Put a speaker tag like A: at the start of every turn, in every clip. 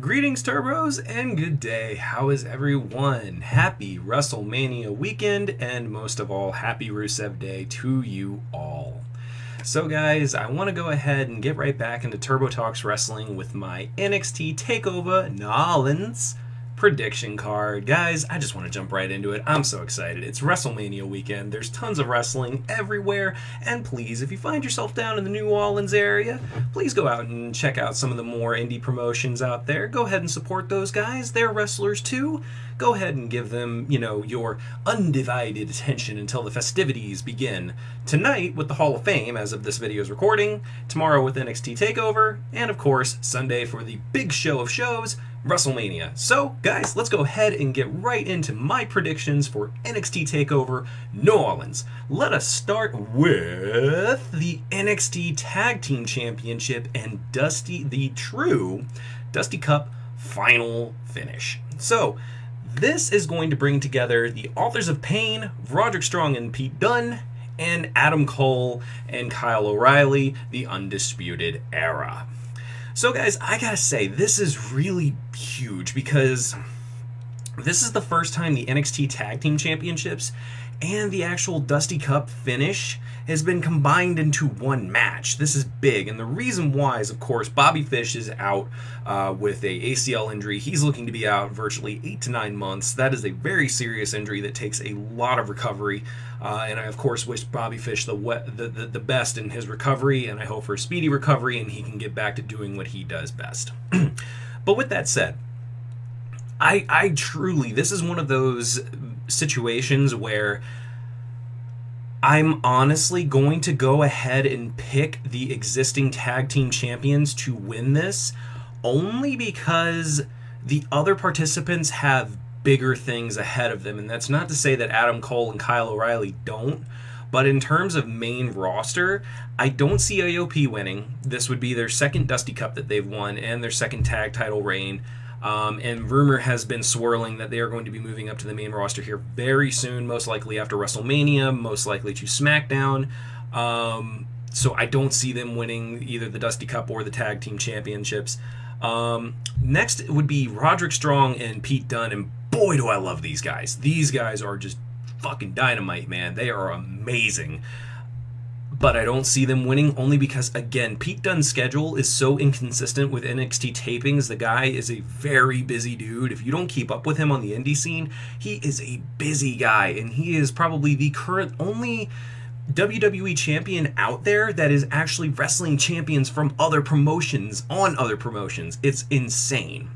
A: Greetings, Turbos, and good day. How is everyone? Happy WrestleMania weekend, and most of all, happy Rusev Day to you all. So guys, I want to go ahead and get right back into Turbo Talks Wrestling with my NXT Takeover New Orleans prediction card. Guys, I just want to jump right into it. I'm so excited. It's WrestleMania weekend. There's tons of wrestling everywhere. And please, if you find yourself down in the New Orleans area, please go out and check out some of the more indie promotions out there. Go ahead and support those guys. They're wrestlers too. Go ahead and give them, your undivided attention until the festivities begin. Tonight with the Hall of Fame, as of this video's recording, tomorrow with NXT Takeover, and of course, Sunday for the big show of shows, WrestleMania. So, guys, let's go ahead and get right into my predictions for NXT Takeover New Orleans. Let us start with the NXT Tag Team Championship and the true Dusty Cup final finish. So, this is going to bring together the Authors of Pain, Roderick Strong and Pete Dunne, and Adam Cole and Kyle O'Reilly, the Undisputed Era. So guys, I gotta say, this is really huge because this is the first time the NXT Tag Team Championships and the actual Dusty Cup finish has been combined into one match. This is big, and the reason why is, of course, Bobby Fish is out with a ACL injury. He's looking to be out virtually 8 to 9 months. That is a very serious injury that takes a lot of recovery, and I, of course, wish Bobby Fish the best in his recovery, and I hope for a speedy recovery and he can get back to doing what he does best. But with that said, I truly, this is one of those situations where I'm honestly going to go ahead and pick the existing tag team champions to win this, only because the other participants have bigger things ahead of them. And that's not to say that Adam Cole and Kyle O'Reilly don't, but in terms of main roster, I don't see AOP winning. This would be their second Dusty Cup that they've won and their second tag title reign. And rumor has been swirling that they are going to be moving up to the main roster here very soon, most likely after WrestleMania, most likely to SmackDown. So I don't see them winning either the Dusty Cup or the Tag Team Championships. Next would be Roderick Strong and Pete Dunne, and boy do I love these guys. These guys are just fucking dynamite, man. They are amazing. But I don't see them winning only because, again, Pete Dunne's schedule is so inconsistent with NXT tapings. The guy is a very busy dude. If you don't keep up with him on the indie scene, he is a busy guy, and he is probably the current only WWE champion out there that is actually wrestling champions from other promotions on other promotions. It's insane.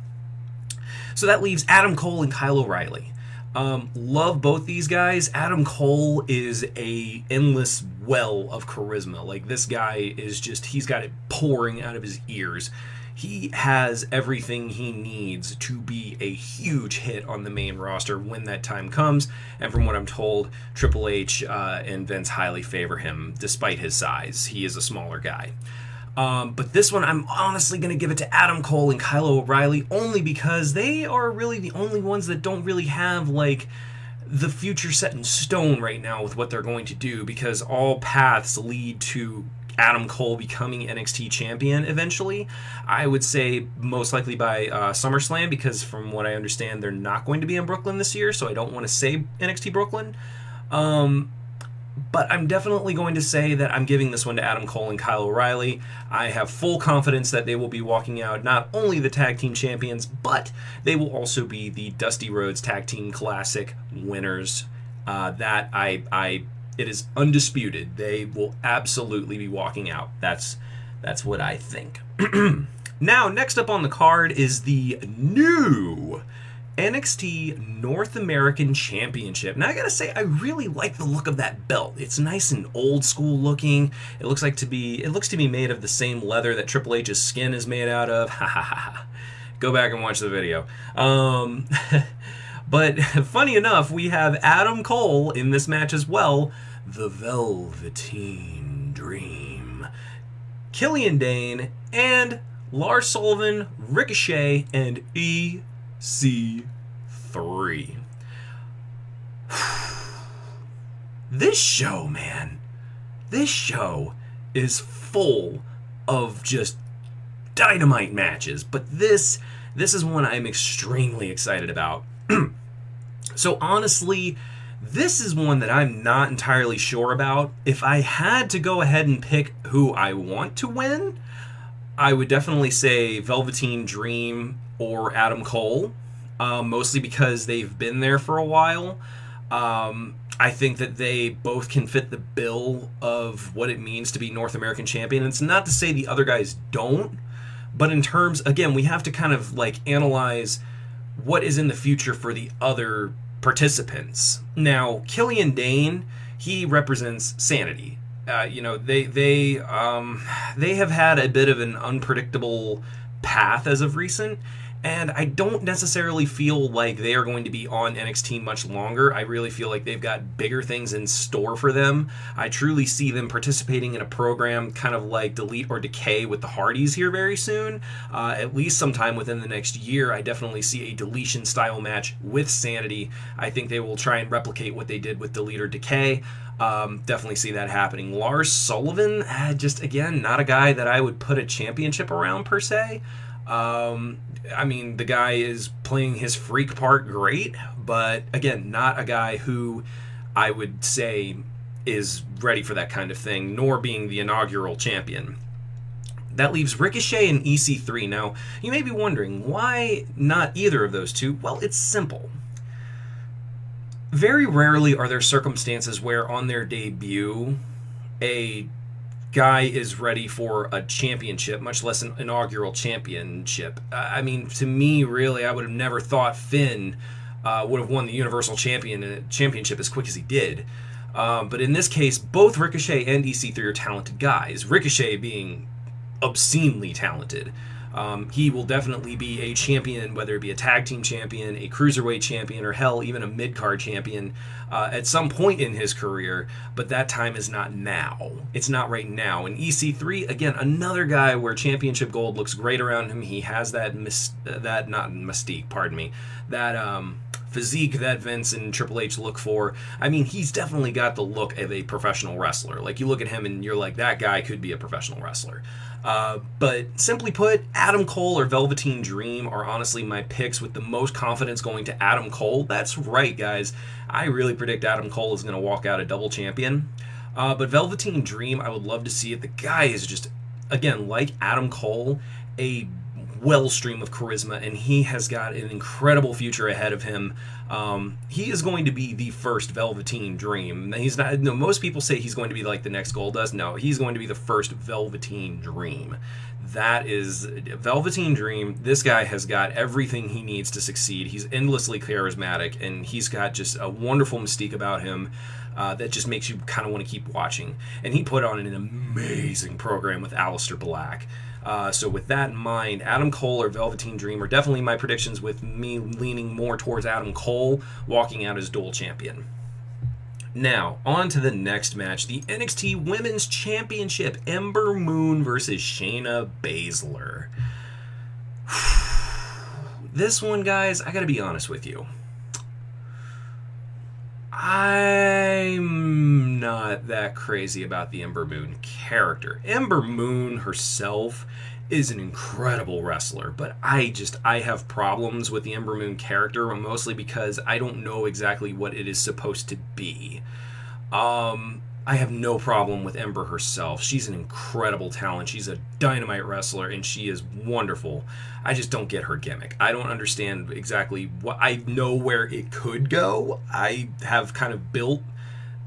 A: So that leaves Adam Cole and Kyle O'Reilly. Love both these guys. Adam Cole is a endless well of charisma. Like, this guy is just, he's got it pouring out of his ears. He has everything he needs to be a huge hit on the main roster when that time comes. And from what I'm told, Triple H and Vince highly favor him despite his size. He is a smaller guy. But this one, I'm honestly going to give it to Adam Cole and Kyle O'Reilly only because they are really the only ones that don't really have, like, the future set in stone right now with what they're going to do, because all paths lead to Adam Cole becoming NXT champion eventually. I would say most likely by SummerSlam, because from what I understand, they're not going to be in Brooklyn this year, so I don't want to say NXT Brooklyn. But I'm definitely going to say that I'm giving this one to Adam Cole and Kyle O'Reilly. I have full confidence that they will be walking out not only the Tag Team Champions, but they will also be the Dusty Rhodes Tag Team Classic winners. It is undisputed. They will absolutely be walking out. That's what I think. Now, next up on the card is the new NXT North American Championship. Now I gotta say, I really like the look of that belt. It's nice and old school looking. It looks to be made of the same leather that Triple H's skin is made out of. Ha ha ha. Go back and watch the video. But funny enough, we have Adam Cole in this match as well. The Velveteen Dream. Killian Dane and Lars Sullivan, Ricochet, and EC3. This show, man, this show is full of just dynamite matches, but this This is one I'm extremely excited about. So honestly, this is one that I'm not entirely sure about. If I had to go ahead and pick who I want to win, I would definitely say Velveteen Dream or Adam Cole, mostly because they've been there for a while. I think that they both can fit the bill of what it means to be North American champion. And it's not to say the other guys don't, but in terms, again, we have to kind of like analyze what is in the future for the other participants. Now, Killian Dane, he represents Sanity. You know, they have had a bit of an unpredictable path as of recent, and I don't necessarily feel like they are going to be on NXT much longer. I really feel like they've got bigger things in store for them. I truly see them participating in a program kind of like Delete or Decay with the Hardys here very soon. At least sometime within the next year, I definitely see a deletion style match with Sanity. I think they will try and replicate what they did with Delete or Decay. Definitely see that happening. Lars Sullivan, just again, not a guy that I would put a championship around per se. I mean, the guy is playing his freak part great, but again, not a guy who I would say is ready for that kind of thing, nor being the inaugural champion. That leaves Ricochet and EC3. Now, you may be wondering, why not either of those two? Well, it's simple. Very rarely are there circumstances where on their debut, a guy is ready for a championship, much less an inaugural championship. I mean, to me, really, I would have never thought Finn would have won the Universal Championship as quick as he did. But in this case, both Ricochet and EC3 are talented guys. Ricochet being obscenely talented. He will definitely be a champion, whether it be a tag team champion, a cruiserweight champion, or hell, even a mid-card champion at some point in his career, but that time is not now. It's not right now. And EC3, again, another guy where championship gold looks great around him. He has that, not mystique, pardon me, that physique that Vince and Triple H look for. I mean, he's definitely got the look of a professional wrestler. Like, you look at him and you're like, that guy could be a professional wrestler. But simply put, Adam Cole or Velveteen Dream are honestly my picks, with the most confidence going to Adam Cole. That's right, guys. I really predict Adam Cole is going to walk out a double champion. But Velveteen Dream, I would love to see it. The guy is just, again, like Adam Cole, a wellstream of charisma, and he has got an incredible future ahead of him. He is going to be the first Velveteen Dream. He's not. No, most people say he's going to be like the next Goldust. No, he's going to be the first Velveteen Dream. That is Velveteen Dream. This guy has got everything he needs to succeed. He's endlessly charismatic, and he's got just a wonderful mystique about him that just makes you kind of want to keep watching. And he put on an amazing program with Aleister Black. So with that in mind, Adam Cole or Velveteen Dream are definitely my predictions, with me leaning more towards Adam Cole walking out as dual champion. Now, on to the next match, the NXT Women's Championship, Ember Moon versus Shayna Baszler. This one, guys, I gotta be honest with you. I'm not that crazy about the Ember Moon character. Ember Moon herself is an incredible wrestler, but I have problems with the Ember Moon character, mostly because I don't know exactly what it is supposed to be. I have no problem with Ember herself. She's an incredible talent. She's a dynamite wrestler, and she is wonderful. I just don't get her gimmick. I don't understand exactly what... I know where it could go. I have kind of built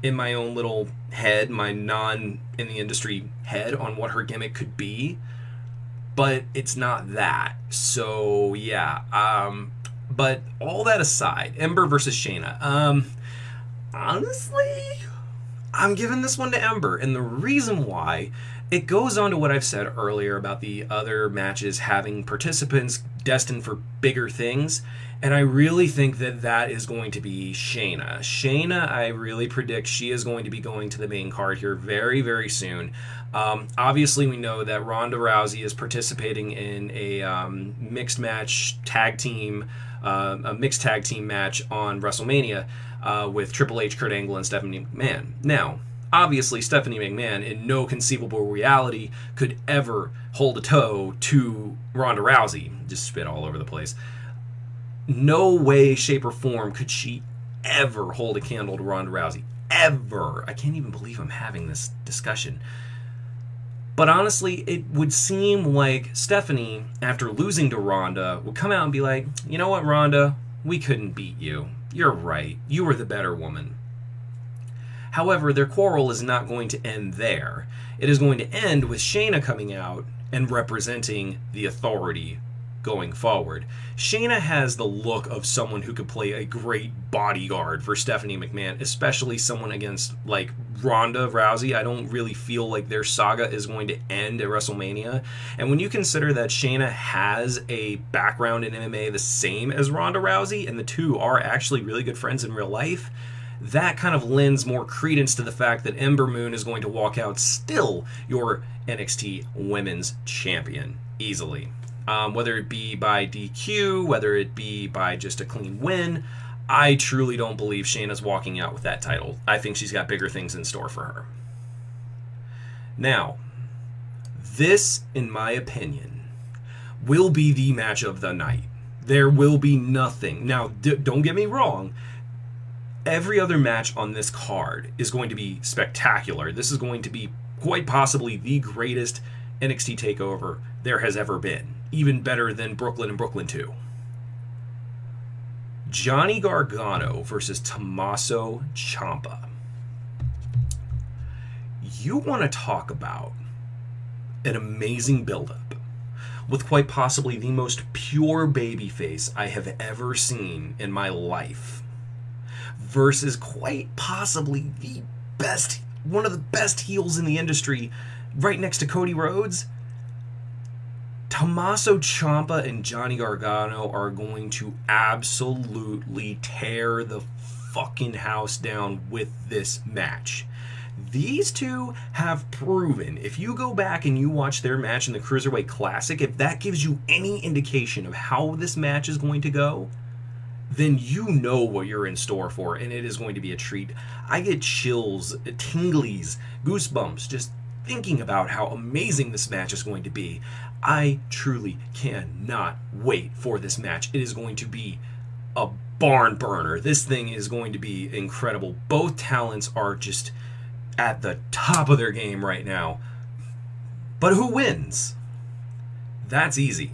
A: in my own little head, my non-in-the-industry head, on what her gimmick could be, but it's not that. So, yeah. But all that aside, Ember versus Shayna. Honestly, I'm giving this one to Ember, and the reason why, it goes on to what I've said earlier about the other matches having participants destined for bigger things, and I really think that that is going to be Shayna. Shayna, I really predict she is going to be going to the main card here very, very soon. Obviously, we know that Ronda Rousey is participating in a mixed tag team match on WrestleMania with Triple H, Kurt Angle, and Stephanie McMahon. Now, Obviously, Stephanie McMahon, in no conceivable reality, could ever hold a toe to Ronda Rousey. Just spit all over the place. No way, shape, or form could she ever hold a candle to Ronda Rousey. Ever. I can't even believe I'm having this discussion. But honestly, it would seem like Stephanie, after losing to Ronda, would come out and be like, you know what, Ronda? We couldn't beat you. You're right. You were the better woman. However, their quarrel is not going to end there. It is going to end with Shayna coming out and representing the Authority going forward. Shayna has the look of someone who could play a great bodyguard for Stephanie McMahon, especially someone against like Ronda Rousey. I don't really feel like their saga is going to end at WrestleMania. And when you consider that Shayna has a background in MMA the same as Ronda Rousey, and the two are actually really good friends in real life, that kind of lends more credence to the fact that Ember Moon is going to walk out still your NXT Women's Champion easily. Whether it be by DQ, whether it be by just a clean win, I truly don't believe Shayna's walking out with that title. I think she's got bigger things in store for her. Now, this, in my opinion, will be the match of the night. There will be nothing. Now, don't get me wrong. Every other match on this card is going to be spectacular. This is going to be quite possibly the greatest NXT TakeOver there has ever been. Even better than Brooklyn and Brooklyn 2. Johnny Gargano versus Tommaso Ciampa. You want to talk about an amazing build-up with quite possibly the most pure babyface I have ever seen in my life, versus quite possibly the best, one of the best heels in the industry, right next to Cody Rhodes. Tommaso Ciampa and Johnny Gargano are going to absolutely tear the fucking house down with this match. These two have proven, if you go back and you watch their match in the Cruiserweight Classic, if that gives you any indication of how this match is going to go, then you know what you're in store for, and it is going to be a treat. I get chills, tinglies, goosebumps just thinking about how amazing this match is going to be. I truly cannot wait for this match. It is going to be a barn burner. This thing is going to be incredible. Both talents are just at the top of their game right now. But who wins? That's easy.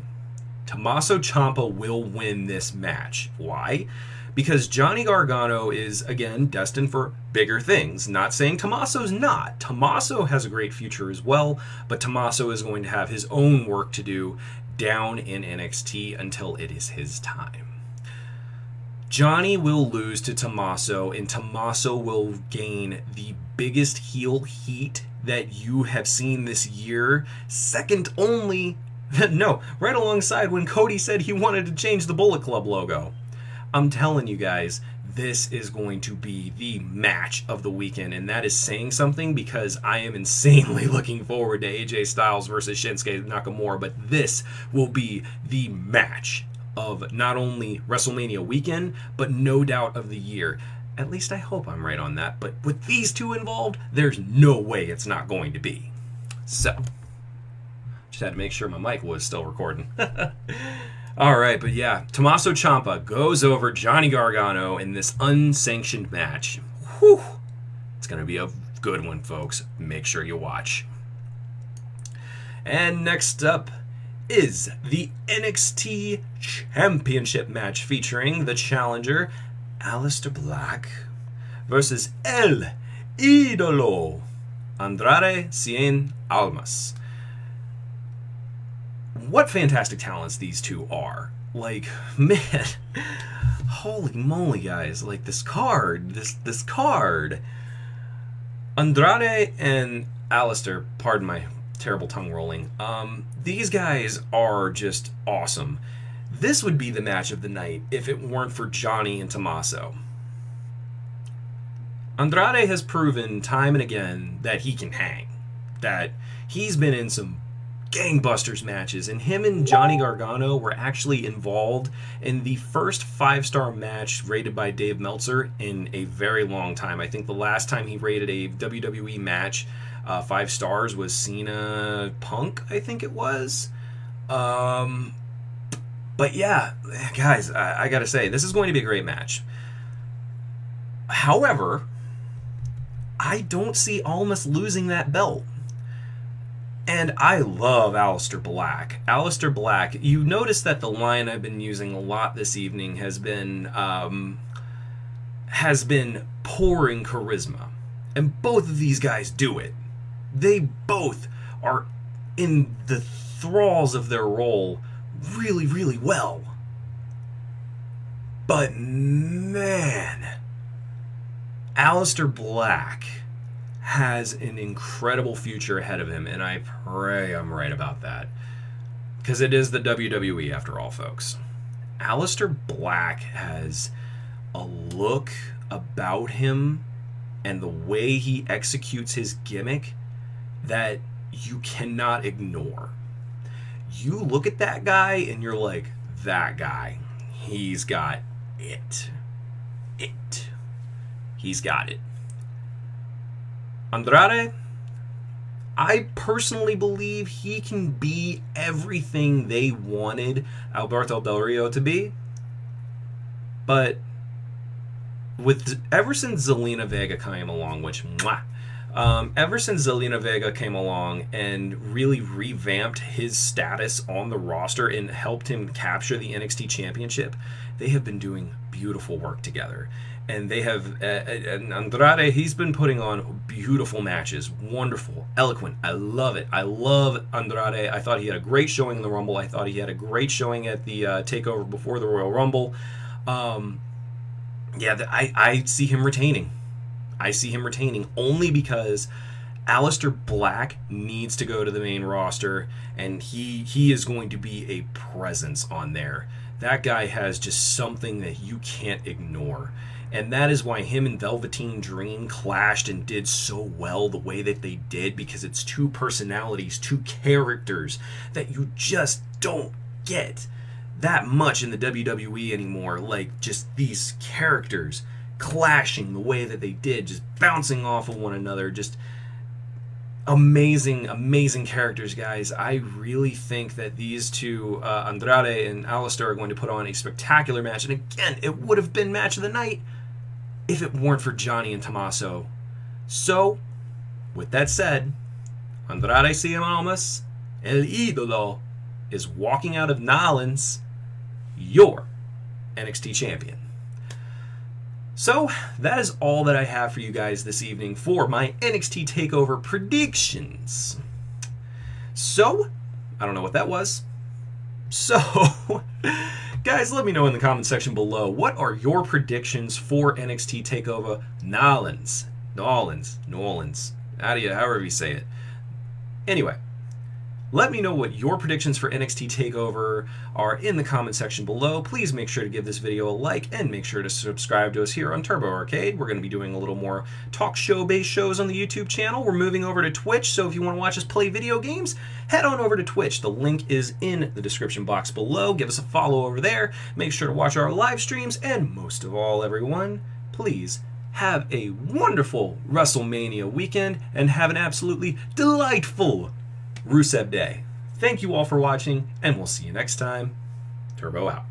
A: Tommaso Ciampa will win this match. Why? Because Johnny Gargano is, again, destined for bigger things. Not saying Tommaso's not. Tommaso has a great future as well, but Tommaso is going to have his own work to do down in NXT until it is his time. Johnny will lose to Tommaso, and Tommaso will gain the biggest heel heat that you have seen this year, second only, no, right alongside when Cody said he wanted to change the Bullet Club logo. I'm telling you guys, this is going to be the match of the weekend, and that is saying something because I am insanely looking forward to AJ Styles versus Shinsuke Nakamura, but this will be the match of not only WrestleMania weekend, but no doubt of the year. At least I hope I'm right on that, but with these two involved, there's no way it's not going to be. So, just had to make sure my mic was still recording. All right, but yeah, Tommaso Ciampa goes over Johnny Gargano in this unsanctioned match. Whew. It's going to be a good one, folks. Make sure you watch. And next up is the NXT Championship match featuring the challenger, Aleister Black, versus El Idolo, Andrade Cien Almas. What fantastic talents these two are. Like, man, holy moly, guys. Like, this card, this card. Andrade and Aleister, pardon my terrible tongue rolling, these guys are just awesome. This would be the match of the night if it weren't for Johnny and Tommaso. Andrade has proven time and again that he can hang. That he's been in some gangbusters matches, and him and Johnny Gargano were actually involved in the first 5-star match rated by Dave Meltzer in a very long time. I think the last time he rated a WWE match 5 stars was Cena Punk, I think it was. But yeah, guys, I gotta say, this is going to be a great match. However, I don't see Almas losing that belt. And I love Aleister Black. Aleister Black, you notice that the line I've been using a lot this evening has been pouring charisma. And both of these guys do it. They both are in the thralls of their role really, really well. But man, Aleister Black has an incredible future ahead of him, and I pray I'm right about that. Because it is the WWE after all, folks. Aleister Black has a look about him and the way he executes his gimmick that you cannot ignore. You look at that guy and you're like, that guy, he's got it. He's got it. Andrade, I personally believe he can be everything they wanted Alberto Del Rio to be. But ever since Zelina Vega came along, ever since Zelina Vega came along and really revamped his status on the roster and helped him capture the NXT Championship, they have been doing beautiful work together. And they have, Andrade, he's been putting on beautiful matches. Wonderful, eloquent. I love it. I love Andrade. I thought he had a great showing in the Rumble. I thought he had a great showing at the TakeOver before the Royal Rumble. Yeah, I see him retaining. I see him retaining only because Aleister Black needs to go to the main roster, and he is going to be a presence on there. That guy has just something that you can't ignore. And that is why him and Velveteen Dream clashed and did so well the way that they did, because it's two personalities, two characters that you just don't get that much in the WWE anymore. Like, just these characters clashing the way that they did, just bouncing off of one another, just amazing characters, guys. I really think that these two, Andrade and Aleister, are going to put on a spectacular match. And again, it would have been match of the night if it weren't for Johnny and Tommaso. So, with that said, Andrade Cien Almas, El Ídolo, is walking out of New Orleans, your NXT champion. So, that is all that I have for you guys this evening for my NXT TakeOver predictions. So, I don't know what that was. So, guys, let me know in the comment section below, what are your predictions for NXT TakeOver New Orleans? New Orleans. However you say it. Anyway, let me know what your predictions for NXT TakeOver are in the comment section below. Please make sure to give this video a like and make sure to subscribe to us here on Turbo Arcade. We're going to be doing a little more talk show-based shows on the YouTube channel. We're moving over to Twitch, so if you want to watch us play video games, head on over to Twitch. The link is in the description box below. Give us a follow over there. Make sure to watch our live streams, and most of all, everyone, please have a wonderful WrestleMania weekend and have an absolutely delightful Rusev Day. Thank you all for watching, and we'll see you next time. Turbo out.